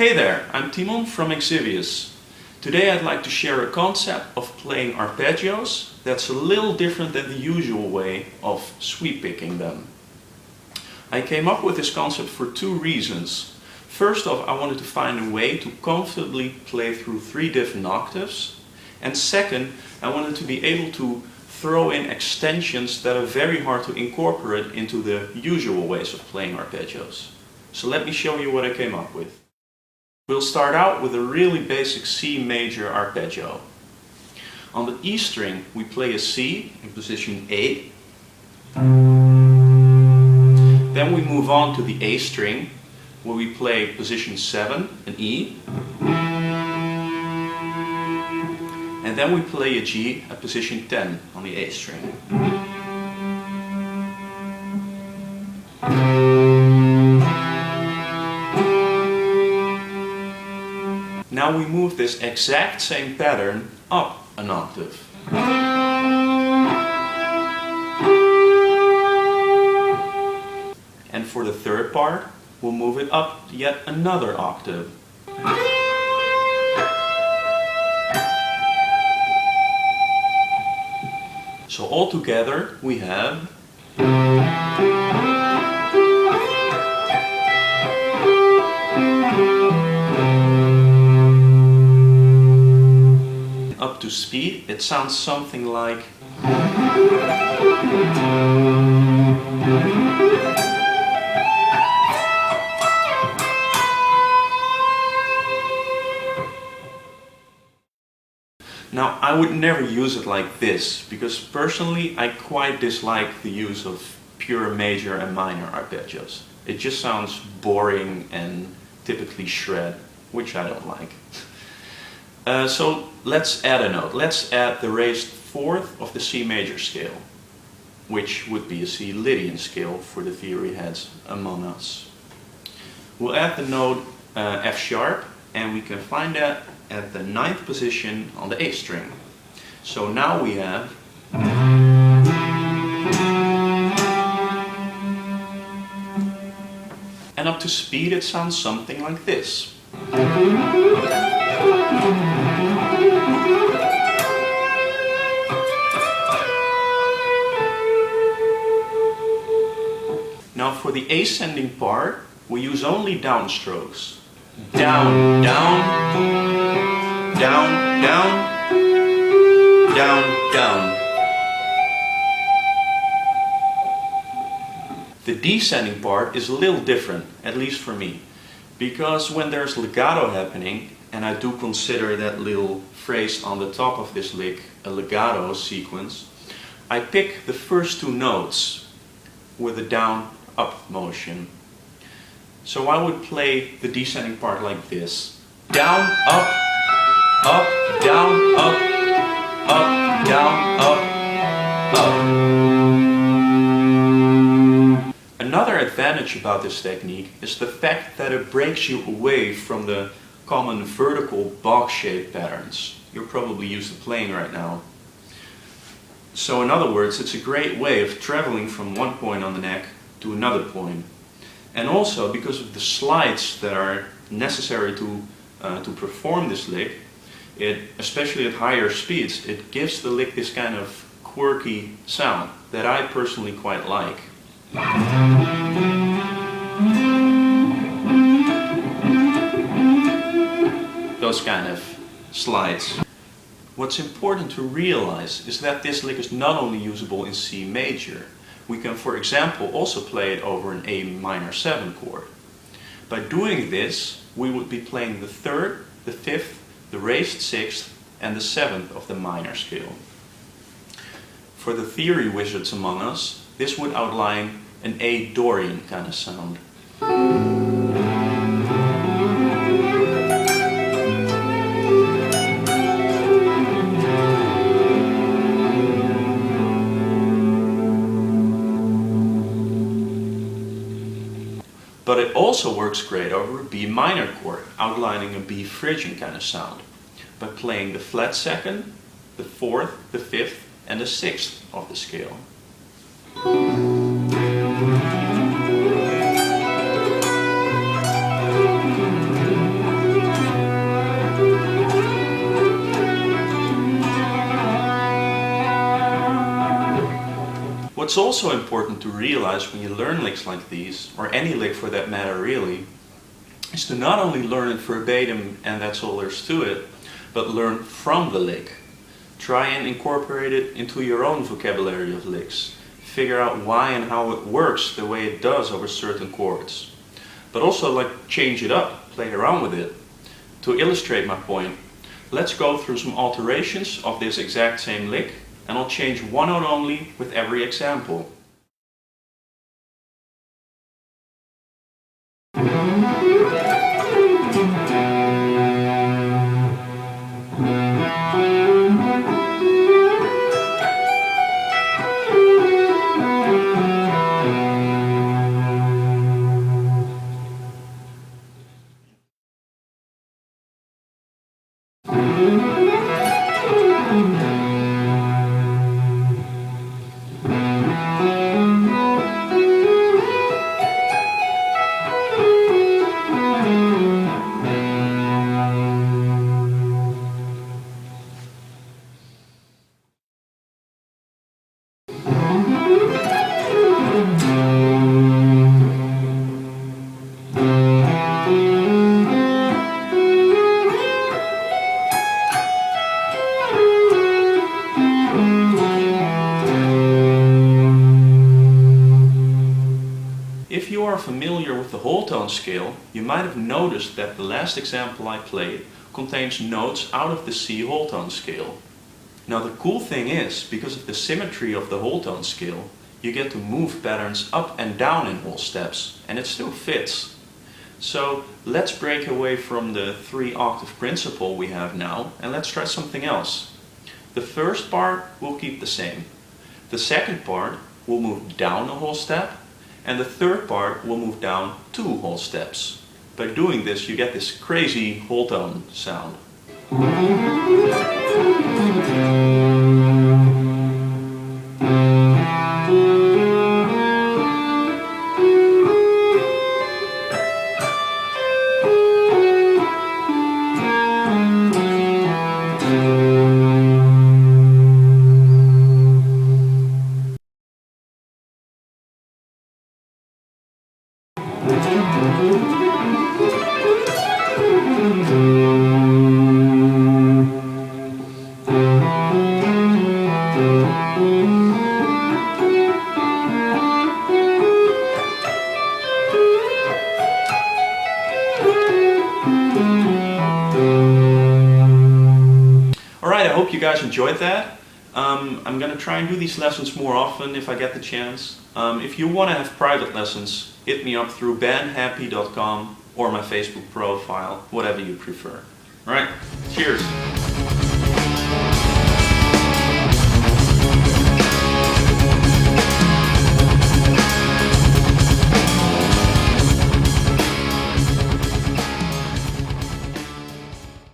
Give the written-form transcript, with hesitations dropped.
Hey there, I'm Tymon from Exivious. Today I'd like to share a concept of playing arpeggios that's a little different than the usual way of sweep picking them. I came up with this concept for two reasons. First off, I wanted to find a way to comfortably play through 3 different octaves. And second, I wanted to be able to throw in extensions that are very hard to incorporate into the usual ways of playing arpeggios. So let me show you what I came up with. We'll start out with a really basic C major arpeggio. On the E string we play a C in position 8. Then we move on to the A string where we play position 7, an E. And then we play a G at position 10 on the A string. Now we move this exact same pattern up an octave. And for the third part, we'll move it up yet another octave. So all together we have up to speed, it sounds something like Now, I would never use it like this, because personally I quite dislike the use of pure major and minor arpeggios. It just sounds boring and typically shred, which I don't like. So let's add a note. Let's add the raised 4th of the C major scale, which would be a C Lydian scale for the theory heads among us. We'll add the note F sharp, and we can find that at the 9th position on the A string. So now we have and up to speed it sounds something like this. Now for the ascending part we use only downstrokes. Down, down, down, down, down, down. The descending part is a little different, at least for me, because when there's legato happening, and I do consider that little phrase on the top of this lick a legato sequence, I pick the first 2 notes with a down-up motion. So I would play the descending part like this. Down, up, up, down, up, down, up, up. Another advantage about this technique is the fact that it breaks you away from the common vertical box-shaped patterns you're probably used to playing right now. So in other words, it's a great way of traveling from one point on the neck to another point. And also, because of the slides that are necessary to perform this lick, especially at higher speeds, it gives the lick this kind of quirky sound that I personally quite like. Those kind of slides. What's important to realize is that this lick is not only usable in C major. We can, for example, also play it over an A minor 7 chord. By doing this, we would be playing the 3rd, the 5th, the raised 6th, and the 7th of the minor scale. For the theory wizards among us, this would outline an A Dorian kind of sound. But it also works great over a B minor chord, outlining a B Phrygian kind of sound, by playing the flat 2nd, the 4th, the 5th, and the 6th of the scale. What's also important to realize when you learn licks like these, or any lick for that matter really, is to not only learn it verbatim and that's all there's to it, but learn from the lick. Try and incorporate it into your own vocabulary of licks. Figure out why and how it works the way it does over certain chords. But also change it up, play around with it. To illustrate my point, let's go through some alterations of this exact same lick, and I'll change one note only with every example. If you are familiar with the whole tone scale, you might have noticed that the last example I played contains notes out of the C whole tone scale. Now the cool thing is, because of the symmetry of the whole tone scale, you get to move patterns up and down in whole steps, and it still fits. So let's break away from the 3-octave principle we have now, and let's try something else. The first part will keep the same. The second part will move down a whole step, and the third part will move down 2 whole steps. By doing this, you get this crazy whole tone sound. Alright, I hope you guys enjoyed that. I'm going to try and do these lessons more often if I get the chance. If you want to have private lessons, hit me up through bandhappy.com or my Facebook profile, whatever you prefer. Alright, cheers!